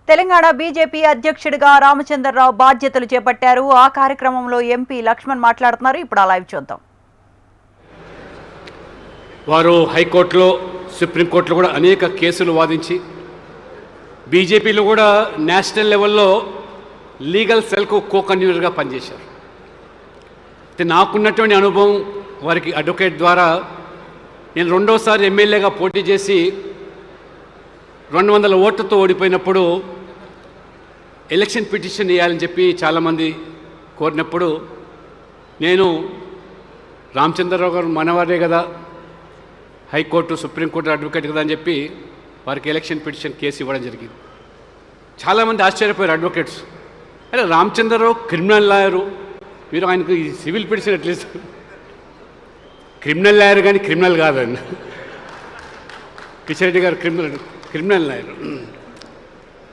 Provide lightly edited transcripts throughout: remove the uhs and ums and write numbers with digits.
Telangana BJP అధ్యక్షుడిగా రామచంద్రరావు బాధ్యతలు చేపట్టారు. ఆ కార్యక్రమంలో ఎంపీ లక్ష్మణ్ మాట్లాడుతున్నారు. ఇప్పుడు ఆ లైవ్ చూద్దాం. వారు హైకోర్టులో సుప్రీంకోర్టులో కూడా అనేక కేసులు వాదించి బీజేపీలో కూడా నేషనల్ లెవెల్లో లీగల్ సెల్కు కో కన్వీనర్గా పనిచేశారు. అయితే నాకున్నటువంటి అనుభవం వారికి అడ్వకేట్ ద్వారా నేను రెండోసారి ఎమ్మెల్యేగా పోటీ చేసి 200 ఓట్లతో ఓడిపోయినప్పుడు ఎలక్షన్ పిటిషన్ వేయాలని చెప్పి చాలామంది కోరినప్పుడు నేను రామచంద్రరావు గారు మనవారే కదా, హైకోర్టు సుప్రీంకోర్టు అడ్వకేట్ కదా అని చెప్పి వారికి ఎలక్షన్ పిటిషన్ కేసు ఇవ్వడం జరిగింది. చాలామంది ఆశ్చర్యపోయారు అడ్వకేట్స్. అరే రామచంద్రరావు క్రిమినల్ లాయరు, మీరు ఆయనకు ఈ civil petition at least criminal lawyer కానీ క్రిమినల్ కాదండి. కిషన్ రెడ్డి గారు క్రిమినల్ లాయర్.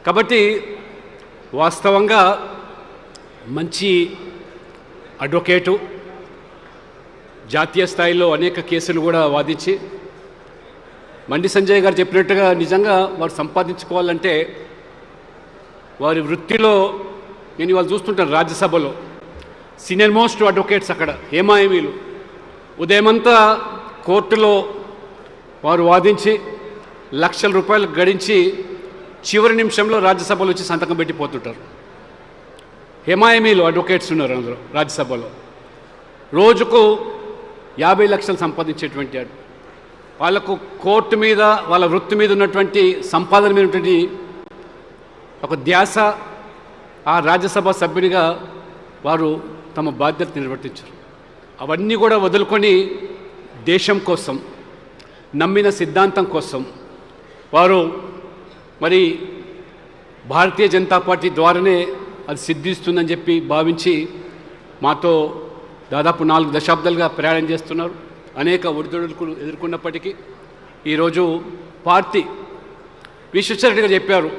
కాబట్టి వాస్తవంగా మంచి అడ్వకేటు, జాతీయ స్థాయిలో అనేక కేసులు కూడా వాదించి బండి సంజయ్ గారు చెప్పినట్టుగా నిజంగా వారు సంపాదించుకోవాలంటే వారి వృత్తిలో నేను ఇవాళ చూస్తుంటాను రాజ్యసభలో సీనియర్ మోస్ట్ అడ్వకేట్స్ అక్కడ హేమాయమీలు ఉదయమంతా కోర్టులో వారు వాదించి లక్షల రూపాయలు గడించి చివరి నిమిషంలో రాజ్యసభలో వచ్చి సంతకం పెట్టిపోతుంటారు. హేమాయమీలు అడ్వకేట్స్ ఉన్నారు అందులో రాజ్యసభలో. రోజుకు 50 లక్షలు సంపాదించేటువంటి వాళ్ళకు కోర్టు మీద వాళ్ళ వృత్తి మీద ఉన్నటువంటి సంపాదన మీద ఉన్నటువంటి ఒక ధ్యాస ఆ రాజ్యసభ సభ్యునిగా వారు తమ బాధ్యత నిర్వర్తించారు. అవన్నీ కూడా వదులుకొని దేశం కోసం, నమ్మిన సిద్ధాంతం కోసం వారు మరి భారతీయ జనతా పార్టీ ద్వారానే అది సిద్ధిస్తుందని చెప్పి భావించి మాతో దాదాపు 4 దశాబ్దాలుగా ప్రయాణం చేస్తున్నారు. అనేక ఒడిదుడుకులు ఎదుర్కొన్నప్పటికీ ఈరోజు పార్టీ విశ్వేశ్వర గారు చెప్పారు,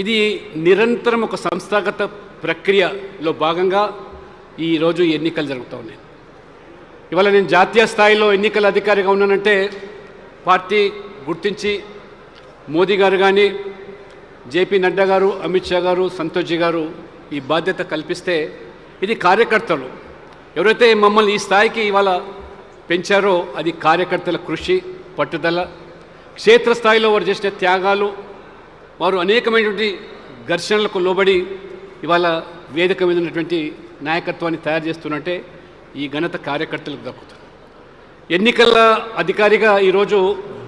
ఇది నిరంతరం ఒక సంస్థాగత ప్రక్రియలో భాగంగా ఈరోజు ఎన్నికలు జరుగుతూ ఉన్నాయి. ఇవాళ నేను జాతీయ స్థాయిలో ఎన్నికల అధికారిగా ఉన్నానంటే పార్టీ గుర్తించి మోదీ గారు కానీ, జేపీ నడ్డా గారు, అమిత్ షా గారు, సంతోష్జీ గారు ఈ బాధ్యత కల్పిస్తే ఇది కార్యకర్తలు ఎవరైతే మమ్మల్ని ఈ స్థాయికి ఇవాళ పెంచారో అది కార్యకర్తల కృషి, పట్టుదల, క్షేత్రస్థాయిలో వారు చేసిన త్యాగాలు, వారు అనేకమైనటువంటి ఘర్షణలకు లోబడి ఇవాళ వేదిక మీద ఉన్నటువంటి నాయకత్వాన్ని తయారు చేస్తున్నట్టే ఈ ఘనత కార్యకర్తలకు దక్కుతుంది. ఎన్నికల అధికారిగా ఈరోజు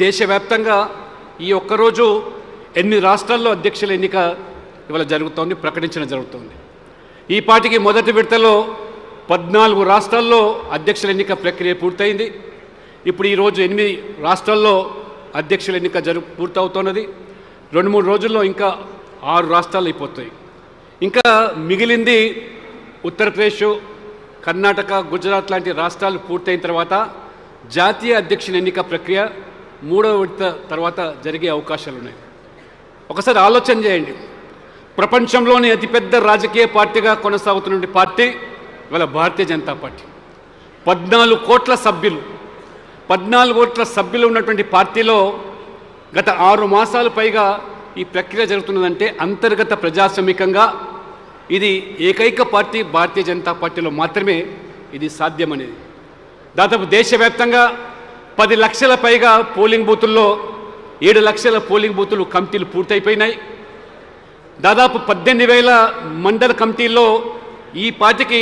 దేశవ్యాప్తంగా ఈ ఒక్కరోజు 8 రాష్ట్రాల్లో అధ్యక్షుల ఎన్నిక ఇవాళ జరుగుతోంది, ప్రకటించడం జరుగుతోంది. ఈ పార్టీకి మొదటి విడతలో 14 రాష్ట్రాల్లో అధ్యక్షుల ఎన్నిక ప్రక్రియ పూర్తయింది. ఇప్పుడు ఈరోజు 8 రాష్ట్రాల్లో అధ్యక్షుల ఎన్నిక పూర్తవుతున్నది. 2-3 రోజుల్లో ఇంకా 6 రాష్ట్రాలు అయిపోతాయి. ఇంకా మిగిలింది ఉత్తరప్రదేశ్, కర్ణాటక, గుజరాత్ లాంటి రాష్ట్రాలు పూర్తయిన తర్వాత జాతీయ అధ్యక్షుల ఎన్నిక ప్రక్రియ 3వ విడత తర్వాత జరిగే అవకాశాలు ఉన్నాయి. ఒకసారి ఆలోచన చేయండి, ప్రపంచంలోని అతిపెద్ద రాజకీయ పార్టీగా కొనసాగుతున్న పార్టీ ఇవాళ భారతీయ జనతా పార్టీ. 14 కోట్ల సభ్యులు ఉన్నటువంటి పార్టీలో గత 6 మాసాలు పైగా ఈ ప్రక్రియ జరుగుతున్నదంటే అంతర్గత ప్రజాస్వామికంగా ఇది ఏకైక పార్టీ భారతీయ జనతా పార్టీలో మాత్రమే ఇది సాధ్యమనేది. దాదాపు దేశవ్యాప్తంగా 10 లక్షల పైగా పోలింగ్ బూతుల్లో 7 లక్షల పోలింగ్ బూతులు కమిటీలు పూర్తయిపోయినాయి. దాదాపు 18,000 మండల కమిటీల్లో ఈ పార్టీకి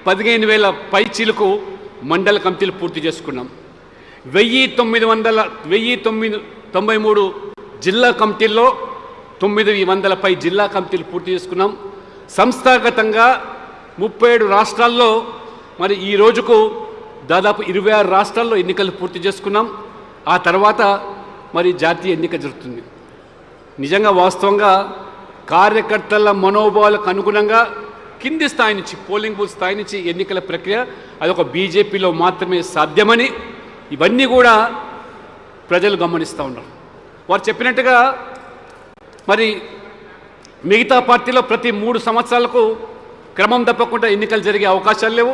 15,000 పైచీలకు మండల కమిటీలు పూర్తి చేసుకున్నాం. 1,993 జిల్లా కమిటీల్లో 900 పై జిల్లా కమిటీలు పూర్తి చేసుకున్నాం. సంస్థాగతంగా 37 రాష్ట్రాల్లో మరి ఈ రోజుకు దాదాపు 26 రాష్ట్రాల్లో ఎన్నికలు పూర్తి చేసుకున్నాం. ఆ తర్వాత మరి జాతీయ ఎన్నిక జరుగుతుంది. నిజంగా వాస్తవంగా కార్యకర్తల మనోభావాలకు అనుగుణంగా కింది స్థాయి నుంచి, పోలింగ్ బూత్ స్థాయి నుంచి ఎన్నికల ప్రక్రియ అదొక బీజేపీలో మాత్రమే సాధ్యమని ఇవన్నీ కూడా ప్రజలు గమనిస్తూ ఉన్నారు. వారు చెప్పినట్టుగా మరి మిగతా పార్టీలో ప్రతి 3 సంవత్సరాలకు క్రమం తప్పకుండా ఎన్నికలు జరిగే అవకాశాలు లేవు,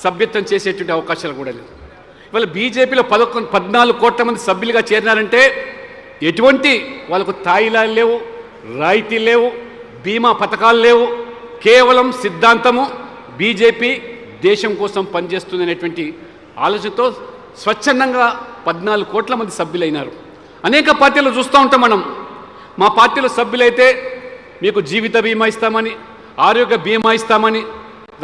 సభ్యత్వం చేసేటువంటి అవకాశాలు కూడా లేవు. ఇవాళ బీజేపీలో 14 కోట్ల మంది సభ్యులుగా చేరినారంటే ఎటువంటి వాళ్ళకు తాయిలాలు లేవు, రాయితీ లేవు, బీమా పథకాలు లేవు, కేవలం సిద్ధాంతము బీజేపీ దేశం కోసం పనిచేస్తుంది అనేటువంటి ఆలోచనతో స్వచ్ఛందంగా 14 కోట్ల మంది సభ్యులైనారు. అనేక పార్టీలు చూస్తూ ఉంటాం మనం. మా పార్టీలో సభ్యులైతే మీకు జీవిత బీమా ఇస్తామని, ఆరోగ్య బీమా ఇస్తామని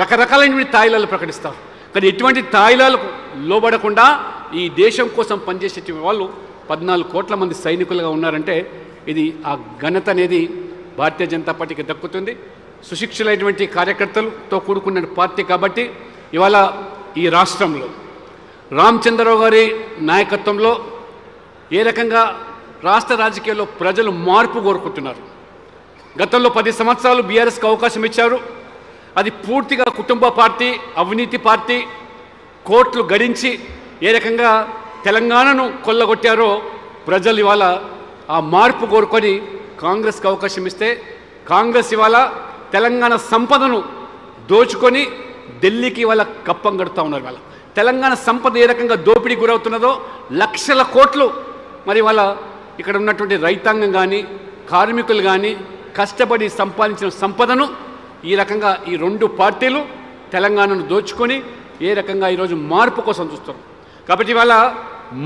రకరకాలైనటువంటి తాయిలాలు ప్రకటిస్తారు. కానీ ఎటువంటి తాయిలాలకు లోబడకుండా ఈ దేశం కోసం పనిచేసే వాళ్ళు 14 కోట్ల మంది సైనికులుగా ఉన్నారంటే ఇది ఆ ఘనత అనేది భారతీయ జనతా పార్టీకి దక్కుతుంది. సుశిక్షులైనటువంటి కార్యకర్తలతో కూడుకున్న పార్టీ కాబట్టి ఇవాళ ఈ రాష్ట్రంలో రామచంద్రరావు గారి నాయకత్వంలో ఏ రకంగా రాష్ట్ర రాజకీయాల్లో ప్రజలు మార్పు కోరుకుంటున్నారు. గతంలో 10 సంవత్సరాలు బీఆర్ఎస్కి అవకాశం ఇచ్చారు. అది పూర్తిగా కుటుంబ పార్టీ, అవినీతి పార్టీ, కోట్లు గడించి ఏ రకంగా తెలంగాణను కొల్లగొట్టారో ప్రజలు ఇవాళ ఆ మార్పు కోరుకొని కాంగ్రెస్కి అవకాశం ఇస్తే కాంగ్రెస్ ఇవాళ తెలంగాణ సంపదను దోచుకొని ఢిల్లీకి ఇవాళ కప్పం కడుతూ ఉన్నారు. ఇవాళ తెలంగాణ సంపద ఏ రకంగా దోపిడీ గురవుతున్నదో లక్షల కోట్లు మరి ఇవాళ ఇక్కడ ఉన్నటువంటి రైతాంగం కానీ కార్మికులు కానీ కష్టపడి సంపాదించిన సంపదను ఈ రకంగా ఈ 2 పార్టీలు తెలంగాణను దోచుకొని ఏ రకంగా ఈరోజు మార్పు కోసం చూస్తారు. కాబట్టి ఇవాళ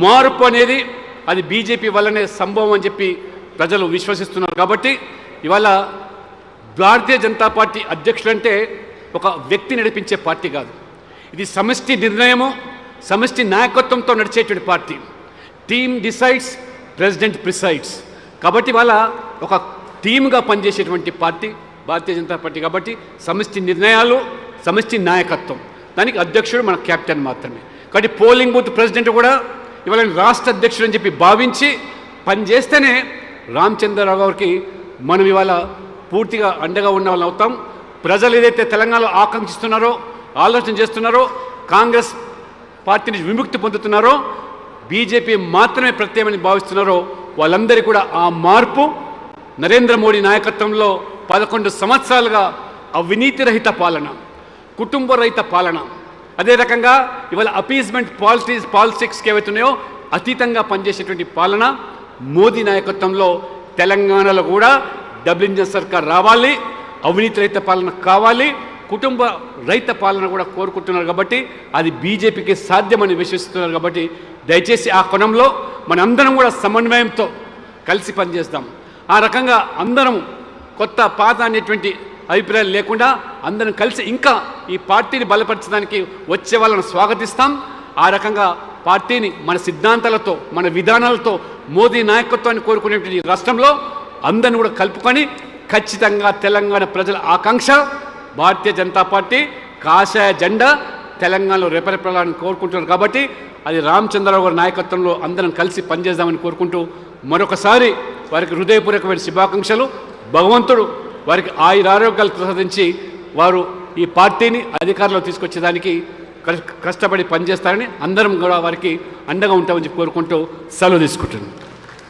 మార్పు అనేది అది బీజేపీ వల్లనే సంభవం అని చెప్పి ప్రజలు విశ్వసిస్తున్నారు. కాబట్టి ఇవాళ భారతీయ జనతా పార్టీ అధ్యక్షుడు అంటే ఒక వ్యక్తి నడిపించే పార్టీ కాదు. ఇది సమిష్టి నిర్ణయము, సమిష్టి నాయకత్వంతో నడిచేటువంటి party. Team decides, president presides. కాబట్టి ఇవాళ ఒక టీమ్గా పనిచేసేటువంటి పార్టీ భారతీయ జనతా పార్టీ. కాబట్టి సమిష్టి నిర్ణయాలు, సమిష్టి నాయకత్వం, దానికి అధ్యక్షుడు మన క్యాప్టెన్ మాత్రమే. కాబట్టి పోలింగ్ బూత్ ప్రెసిడెంట్ కూడా ఇవాళ రాష్ట్ర అధ్యక్షుడు అని చెప్పి భావించి పనిచేస్తేనే రామచంద్రరావు గారికి మనం ఇవాళ పూర్తిగా అండగా ఉన్న వాళ్ళం అవుతాం. ప్రజలు ఏదైతే తెలంగాణలో ఆకాంక్షిస్తున్నారో, ఆలోచన చేస్తున్నారో, కాంగ్రెస్ పార్టీ నుంచి విముక్తి పొందుతున్నారో, బీజేపీ మాత్రమే ప్రత్యేకమని భావిస్తున్నారో వాళ్ళందరికీ కూడా ఆ మార్పు నరేంద్ర మోడీ నాయకత్వంలో 11 సంవత్సరాలుగా అవినీతి రహిత పాలన, కుటుంబ రహిత పాలన, అదే రకంగా ఇవాళ అపీజ్మెంట్ పాలిటిక్స్కి ఏవైతున్నాయో అతీతంగా పనిచేసేటువంటి పాలన మోదీ నాయకత్వంలో తెలంగాణలో కూడా డబుల్ ఇంజిన్ సర్కార్ రావాలి, అవినీతి రహిత పాలన కావాలి, కుటుంబ రహిత పాలన కూడా కోరుకుంటున్నారు. కాబట్టి అది బీజేపీకి సాధ్యమని విశ్వసిస్తున్నారు. కాబట్టి దయచేసి ఆ కోణంలో మనందరం కూడా సమన్వయంతో కలిసి పనిచేస్తాం. ఆ రకంగా అందరం కొత్త పాత అనేటువంటి అభిప్రాయాలు లేకుండా అందరం కలిసి ఇంకా ఈ పార్టీని బలపరచడానికి వచ్చే వాళ్ళను స్వాగతిస్తాం. ఆ రకంగా పార్టీని మన సిద్ధాంతాలతో, మన విధానాలతో మోదీ నాయకత్వాన్ని కోరుకునేటువంటి రాష్ట్రంలో అందరిని కూడా కలుపుకొని ఖచ్చితంగా తెలంగాణ ప్రజల ఆకాంక్ష భారతీయ జనతా పార్టీ కాషాయ జెండా తెలంగాణలో రెపరెపలాలని కోరుకుంటున్నారు. కాబట్టి అది రామచంద్రరావు గారి నాయకత్వంలో అందరం కలిసి పనిచేద్దామని కోరుకుంటూ మరొకసారి వారికి హృదయపూర్వకమైన శుభాకాంక్షలు. భగవంతుడు వారికి ఆయురారోగ్యాలు ప్రసాదించి వారు ఈ పార్టీని అధికారంలో తీసుకొచ్చేదానికి కష్టపడి పనిచేస్తారని అందరం కూడా వారికి అండగా ఉంటామని కోరుకుంటూ సెలవు తీసుకుంటున్నాను.